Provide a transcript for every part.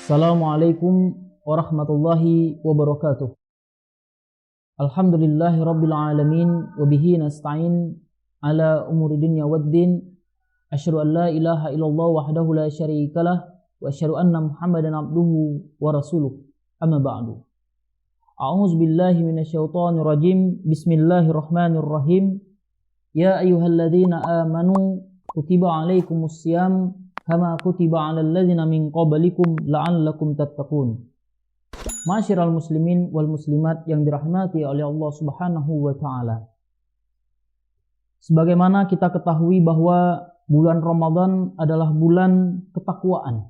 Assalamualaikum warahmatullahi wabarakatuh. Alhamdulillahi rabbil alamin wa bihi nasta'in ala umuri dunya waddin. Asyhadu an la ilaha illallah wahdahu la syarikalah wa asyhadu anna Muhammadan abduhu wa rasuluh. Amma ba'du. A'udzu billahi minasyaitonir rajim. Bismillahirrahmanirrahim. Ya ayyuhalladzina amanu kutiba alaikumussyam kama kutiba 'alal ladzina min qablikum la'allakum tattaqun. Masyiral muslimin wal muslimat yang dirahmati oleh Allah Subhanahu wa taala. Sebagaimana kita ketahui bahwa bulan Ramadan adalah bulan ketakwaan.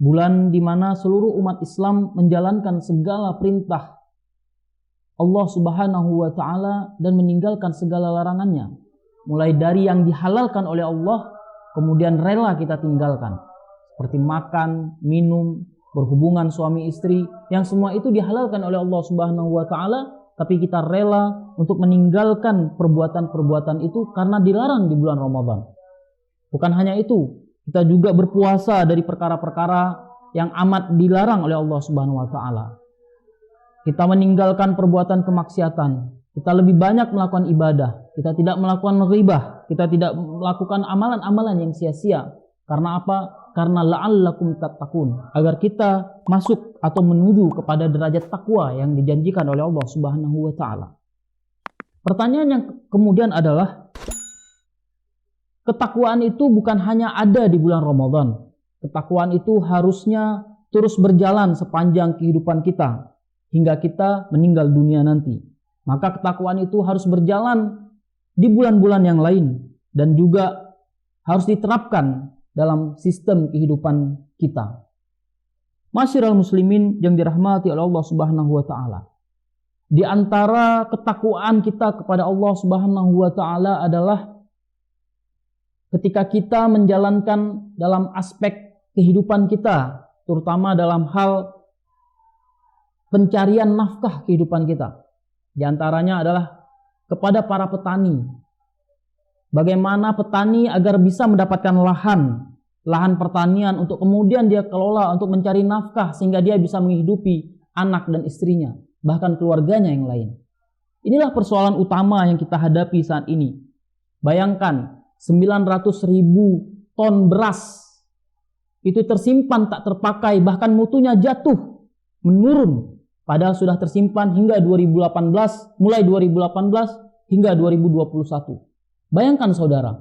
Bulan di mana seluruh umat Islam menjalankan segala perintah Allah Subhanahu wa taala dan meninggalkan segala larangannya. Mulai dari yang dihalalkan oleh Allah kemudian rela kita tinggalkan, seperti makan, minum, berhubungan suami istri, yang semua itu dihalalkan oleh Allah Subhanahu wa taala, tapi kita rela untuk meninggalkan perbuatan-perbuatan itu karena dilarang di bulan Ramadan. Bukan hanya itu, kita juga berpuasa dari perkara-perkara yang amat dilarang oleh Allah Subhanahu wa taala. Kita meninggalkan perbuatan kemaksiatan. Kita lebih banyak melakukan ibadah. Kita tidak melakukan ghibah. Kita tidak melakukan amalan-amalan yang sia-sia. Karena apa? Karena la'allakum tattaqun. Agar kita masuk atau menuju kepada derajat takwa yang dijanjikan oleh Allah Subhanahu wa taala. Pertanyaan yang kemudian adalah, ketakwaan itu bukan hanya ada di bulan Ramadan. Ketakwaan itu harusnya terus berjalan sepanjang kehidupan kita hingga kita meninggal dunia nanti. Maka ketakwaan itu harus berjalan di bulan-bulan yang lain dan juga harus diterapkan dalam sistem kehidupan kita. Masyiral muslimin yang dirahmati oleh Allah Subhanahu wa taala. Di antara ketakwaan kita kepada Allah Subhanahu wa taala adalah ketika kita menjalankan dalam aspek kehidupan kita, terutama dalam hal pencarian nafkah kehidupan kita. Di antaranya adalah kepada para petani. Bagaimana petani agar bisa mendapatkan lahan pertanian untuk kemudian dia kelola untuk mencari nafkah sehingga dia bisa menghidupi anak dan istrinya, bahkan keluarganya yang lain. Inilah persoalan utama yang kita hadapi saat ini. Bayangkan 900.000 ton beras itu tersimpan tak terpakai, bahkan mutunya jatuh, menurun. Padahal sudah tersimpan hingga 2018, mulai 2018 hingga 2021. Bayangkan saudara,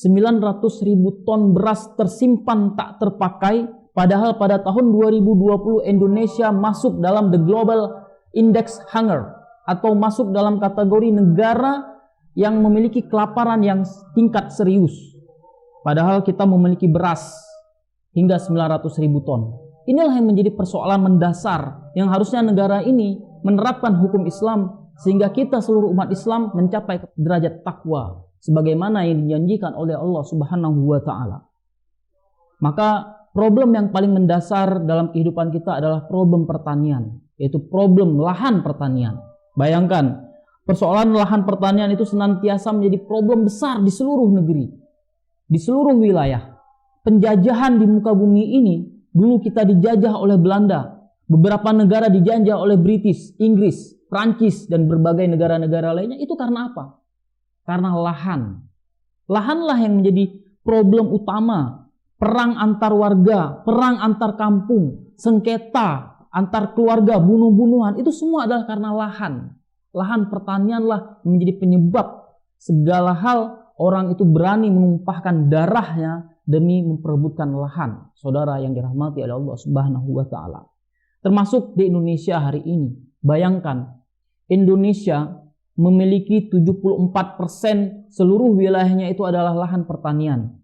900.000 ton beras tersimpan tak terpakai, padahal pada tahun 2020 Indonesia masuk dalam the Global Index Hunger, atau masuk dalam kategori negara yang memiliki kelaparan yang tingkat serius. Padahal kita memiliki beras hingga 900.000 ton. Inilah yang menjadi persoalan mendasar yang harusnya negara ini menerapkan hukum Islam sehingga kita seluruh umat Islam mencapai derajat takwa sebagaimana yang dijanjikan oleh Allah Subhanahu wa taala. Maka problem yang paling mendasar dalam kehidupan kita adalah problem pertanian, yaitu problem lahan pertanian. Bayangkan, persoalan lahan pertanian itu senantiasa menjadi problem besar di seluruh negeri, di seluruh wilayah. Penjajahan di muka bumi ini, dulu kita dijajah oleh Belanda, beberapa negara dijajah oleh British, Inggris, Prancis, dan berbagai negara-negara lainnya. Itu karena apa? Karena lahan. Lahanlah yang menjadi problem utama. Perang antar warga, perang antar kampung, sengketa antar keluarga, bunuh-bunuhan, itu semua adalah karena lahan. Lahan pertanianlah yang menjadi penyebab segala hal orang itu berani menumpahkan darahnya demi memperebutkan lahan, saudara yang dirahmati oleh Allah Subhanahu wa taala. Termasuk di Indonesia hari ini. Bayangkan, Indonesia memiliki 74% seluruh wilayahnya itu adalah lahan pertanian.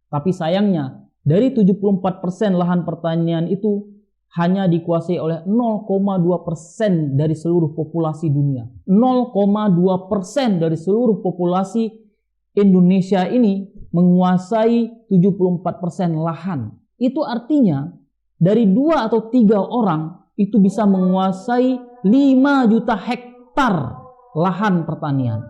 Tapi sayangnya, dari 74% lahan pertanian itu hanya dikuasai oleh 0,2% dari seluruh populasi dunia. 0,2% dari seluruh populasi Indonesia ini menguasai 74% lahan. Itu artinya dari 2 atau 3 orang itu bisa menguasai 5 juta hektar lahan pertanian.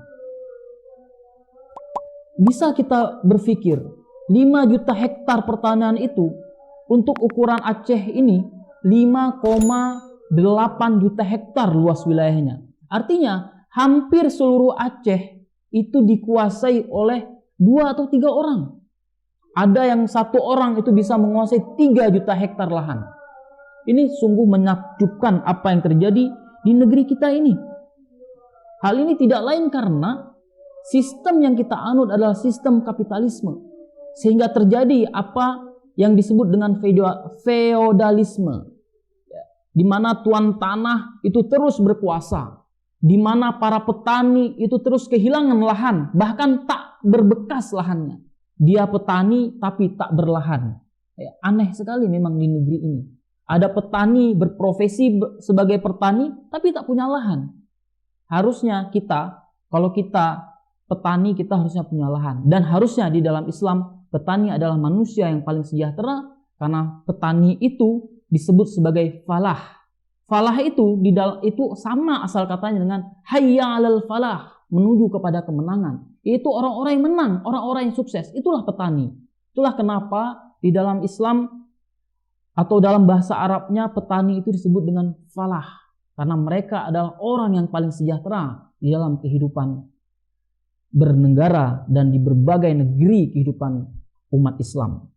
Bisa kita berpikir 5 juta hektar pertanian itu untuk ukuran Aceh ini 5,8 juta hektar luas wilayahnya. Artinya hampir seluruh Aceh itu dikuasai oleh 2 atau 3 orang. Ada yang 1 orang itu bisa menguasai 3 juta hektar lahan. Ini sungguh menakjubkan apa yang terjadi di negeri kita ini. Hal ini tidak lain karena sistem yang kita anut adalah sistem kapitalisme. Sehingga terjadi apa yang disebut dengan feodalisme. Di mana tuan tanah itu terus berkuasa. Di mana para petani itu terus kehilangan lahan. Bahkan tak berbekas lahannya. Dia petani tapi tak berlahan. Aneh sekali memang di negeri ini. Ada petani berprofesi sebagai petani tapi tak punya lahan. Harusnya kita, kalau kita petani, kita harusnya punya lahan. Dan harusnya di dalam Islam, petani adalah manusia yang paling sejahtera. Karena petani itu disebut sebagai falah. Falah itu sama asal katanya dengan hayya 'alal falah, menuju kepada kemenangan. Itu orang-orang yang menang, orang-orang yang sukses. Itulah petani. Itulah kenapa di dalam Islam atau dalam bahasa Arabnya petani itu disebut dengan falah. Karena mereka adalah orang yang paling sejahtera di dalam kehidupan bernegara dan di berbagai negeri kehidupan umat Islam.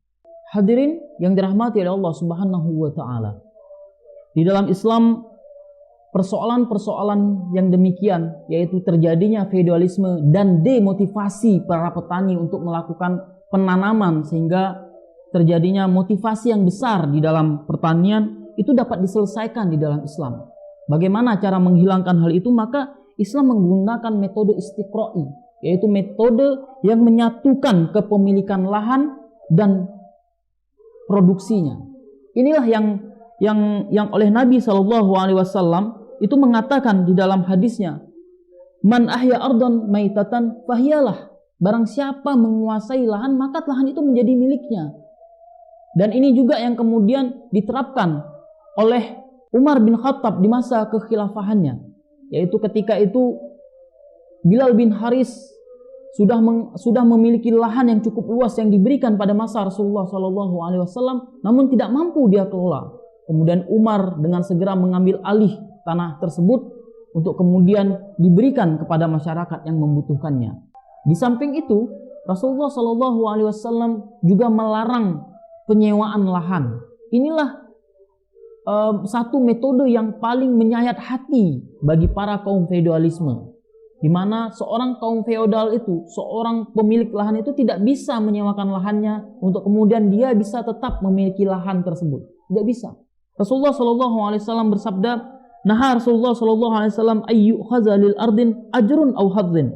Hadirin yang dirahmati oleh Allah Subhanahu wa taala. Di dalam Islam persoalan-persoalan yang demikian, yaitu terjadinya feodalisme dan demotivasi para petani untuk melakukan penanaman sehingga terjadinya motivasi yang besar di dalam pertanian, itu dapat diselesaikan di dalam Islam. Bagaimana cara menghilangkan hal itu? Maka Islam menggunakan metode istiqra'i, yaitu metode yang menyatukan kepemilikan lahan dan produksinya. Inilah yang oleh Nabi SAW itu mengatakan di dalam hadisnya, man ahya ardan maitatan fahiyalah. Barang siapa menguasai lahan, maka lahan itu menjadi miliknya. Dan ini juga yang kemudian diterapkan oleh Umar bin Khattab di masa kekhilafahannya, yaitu ketika itu Bilal bin Haris sudah memiliki lahan yang cukup luas yang diberikan pada masa Rasulullah SAW, namun tidak mampu dia kelola. Kemudian Umar dengan segera mengambil alih tanah tersebut untuk kemudian diberikan kepada masyarakat yang membutuhkannya. Di samping itu, Rasulullah SAW juga melarang penyewaan lahan. Inilah satu metode yang paling menyayat hati bagi para kaum feodalisme, di mana seorang kaum feodal itu, seorang pemilik lahan itu tidak bisa menyewakan lahannya untuk kemudian dia bisa tetap memiliki lahan tersebut. Tidak bisa. Rasulullah SAW bersabda, "Nah Rasulullah SAW ayyu khazalil ardin ajrun aw hadzin."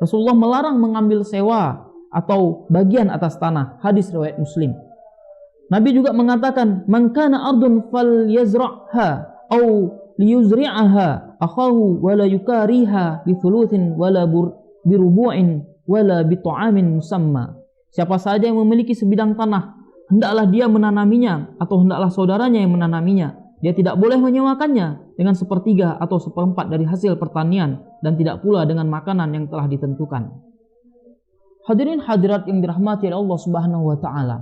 Rasulullah melarang mengambil sewa atau bagian atas tanah. Hadis riwayat Muslim. Nabi juga mengatakan, "Man kana ardun falyazra'ha aw liyuzri'aha akhahu wa la yukariha bi thuluthin wa la birubu'in wa la bi ta'amin musamma." Siapa saja yang memiliki sebidang tanah, hendaklah dia menanaminya atau hendaklah saudaranya yang menanaminya. Dia tidak boleh menyewakannya dengan 1/3 atau 1/4 dari hasil pertanian dan tidak pula dengan makanan yang telah ditentukan. Hadirin hadirat yang dirahmati oleh Allah Subhanahu wa taala.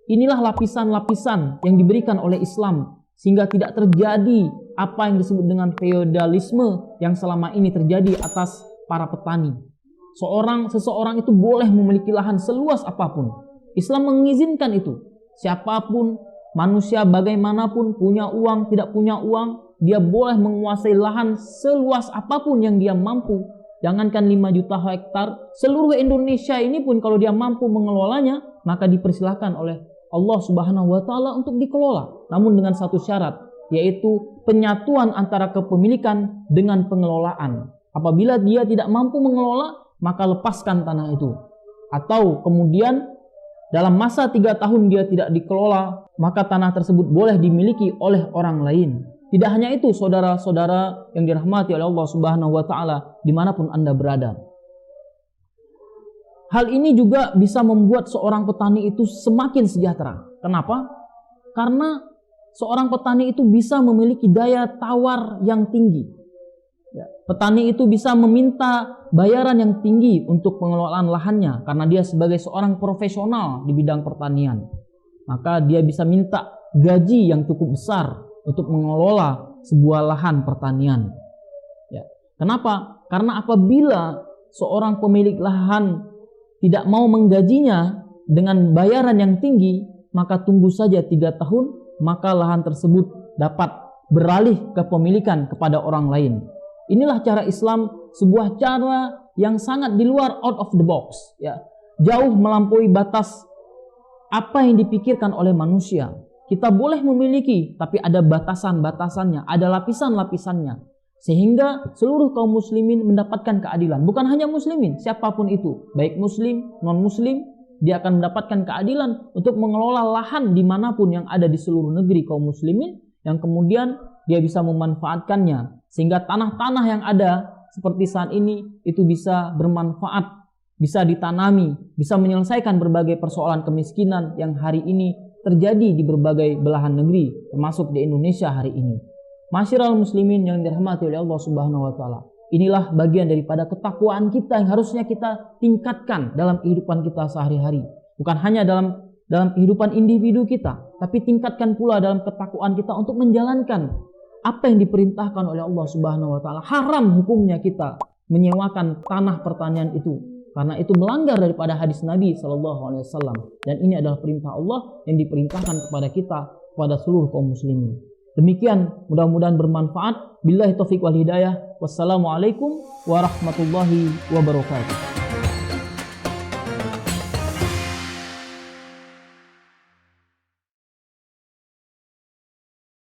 Inilah lapisan-lapisan yang diberikan oleh Islam sehingga tidak terjadi apa yang disebut dengan feodalisme yang selama ini terjadi atas para petani. Seseorang itu boleh memiliki lahan seluas apapun. Islam mengizinkan itu. Siapapun, manusia bagaimanapun, punya uang, tidak punya uang, dia boleh menguasai lahan seluas apapun yang dia mampu. Jangankan 5 juta hektar, seluruh Indonesia ini pun kalau dia mampu mengelolanya, maka dipersilahkan oleh Allah Subhanahu wa taala untuk dikelola. Namun dengan satu syarat, yaitu penyatuan antara kepemilikan dengan pengelolaan. Apabila dia tidak mampu mengelola, maka lepaskan tanah itu. Atau kemudian dalam masa 3 tahun dia tidak dikelola, maka tanah tersebut boleh dimiliki oleh orang lain. Tidak hanya itu, saudara-saudara yang dirahmati oleh Allah Subhanahu wa taala dimanapun Anda berada. Hal ini juga bisa membuat seorang petani itu semakin sejahtera. Kenapa? Karena seorang petani itu bisa memiliki daya tawar yang tinggi. Petani itu bisa meminta bayaran yang tinggi untuk pengelolaan lahannya karena dia sebagai seorang profesional di bidang pertanian. maka dia bisa minta gaji yang cukup besar untuk mengelola sebuah lahan pertanian. Ya. Kenapa? Karena apabila seorang pemilik lahan tidak mau menggajinya dengan bayaran yang tinggi, maka tunggu saja 3 tahun, maka lahan tersebut dapat beralih kepemilikan kepada orang lain. Inilah cara Islam, sebuah cara yang sangat di luar out of the box, ya. Jauh melampaui batas apa yang dipikirkan oleh manusia. Kita boleh memiliki, tapi ada batasan-batasannya, ada lapisan-lapisannya. Sehingga seluruh kaum muslimin mendapatkan keadilan. Bukan hanya muslimin, siapapun itu. Baik muslim, non-muslim, dia akan mendapatkan keadilan untuk mengelola lahan dimanapun yang ada di seluruh negeri kaum muslimin, yang kemudian dia bisa memanfaatkannya. Sehingga tanah-tanah yang ada seperti saat ini itu bisa bermanfaat, bisa ditanami, bisa menyelesaikan berbagai persoalan kemiskinan yang hari ini terjadi di berbagai belahan negeri, termasuk di Indonesia hari ini. Masyiral muslimin yang dirahmati oleh Allah Subhanahu wa taala. Inilah bagian daripada ketakwaan kita yang harusnya kita tingkatkan dalam kehidupan kita sehari-hari. Bukan hanya dalam kehidupan individu kita, tapi tingkatkan pula dalam ketakwaan kita untuk menjalankan apa yang diperintahkan oleh Allah Subhanahu wa taala. Haram hukumnya kita menyewakan tanah pertanian itu. Karena itu melanggar daripada hadis Nabi SAW. Dan ini adalah perintah Allah yang diperintahkan kepada kita, kepada seluruh kaum muslimin. Demikian, mudah-mudahan bermanfaat. Billahi taufiq wal hidayah. Wassalamualaikum warahmatullahi wabarakatuh.